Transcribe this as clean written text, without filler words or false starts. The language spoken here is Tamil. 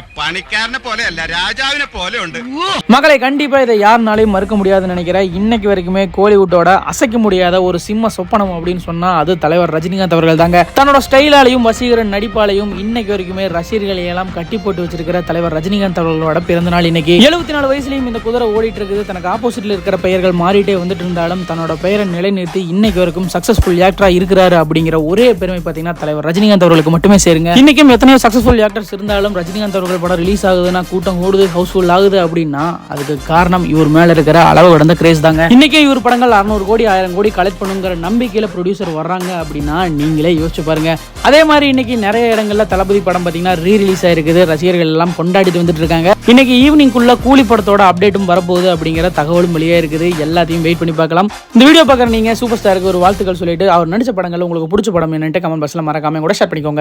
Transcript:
ഒരു പണിക്കാരനെ പോലെയല്ല രാജാവിനെ പോലെ ഉണ്ട്. மக்களை கண்டிப்பா இதை யாருனாலையும் மறுக்க முடியாதுன்னு நினைக்கிறேன். இன்னைக்கு வரைக்குமே கோலிவுட்டோட அசைக்க முடியாத ஒரு சிம்ம சொப்பனம் அப்படின்னு சொன்னா அது தலைவர் ரஜினிகாந்த் அவர்கள் தாங்க. தன்னோட ஸ்டைலாலையும் வசீகர நடிப்பாலையும் இன்னைக்கு வரைக்குமே ரசிகர்களை எல்லாம் கட்டி போட்டு வச்சிருக்கிற தலைவர் ரஜினிகாந்த் அவர்களோட பிறந்த நாள் இன்னைக்கு. 74 வயசுலயும் இந்த குதிரை ஓடிட்டு இருக்குது. தனக்கு ஆப்போசிட்ல இருக்கிற பெயர்கள் மாறிட்டே வந்துட்டு இருந்தாலும் தன்னோட பெயரை நிலைநிறுத்தி இன்னைக்கு வரைக்கும் சக்சஸ்ஃபுல் ஆக்டரா இருக்கிறாரு அப்படிங்கிற ஒரே பெருமை பாத்தீங்கன்னா தலைவர் ரஜினிகாந்த் அவர்களுக்கு மட்டுமே சேருங்க. இன்னைக்கும் எத்தனையோ சக்சஸ்ஃபுல் ஆக்டர்ஸ் இருந்தாலும் ரஜினிகாந்த் அவர்கள் படம் ரிலீஸ் ஆகுதுன்னா கூட்டம் ஓடுது, ஹவுஸ்ஃபுல் ஆகுது அப்படின்னா அதுக்கு காரணம் இவர் மேல இருக்கிற அளவு கடந்த கிரேஸ் தாங்க. இன்னைக்கு இவர் படங்கள் 600 கோடி 1000 கோடி கலெக்ட் பண்ணுங்கிற நம்பிக்கையில ப்ரொடியூசர் வர்றாங்க அப்படின்னா நீங்களே யோசிச்சு பாருங்க. அதே மாதிரி இன்னைக்கு நிறைய இடங்கள்ல தளபதி படம் பாத்தீங்கன்னா ரீ ரிலீஸ் ஆயிருக்குது. ரசிகர்கள் எல்லாம் கொண்டாடிட்டு வந்துட்டு இருக்காங்க. இன்னைக்கு ஈவினிங்குள்ள கூலி படத்தோட அப்டேட்டும் வரப்போகுது அப்படிங்கிற தகவலும் வெளியே இருக்குது. எல்லாத்தையும் வெயிட் பண்ணி பார்க்கலாம். இந்த வீடியோ பார்க்குற நீங்க சூப்பர் ஸ்டாருக்கு ஒரு வாழ்த்துக்கள் சொல்லிட்டு அவர் நடிச்ச படங்கள் உங்களுக்கு பிடிச்ச படம் என்னன்ட்டு கமெண்ட் பாக்ஸ்ல மறக்காம கூட ஷேர் பண்ணிக்கோங்க.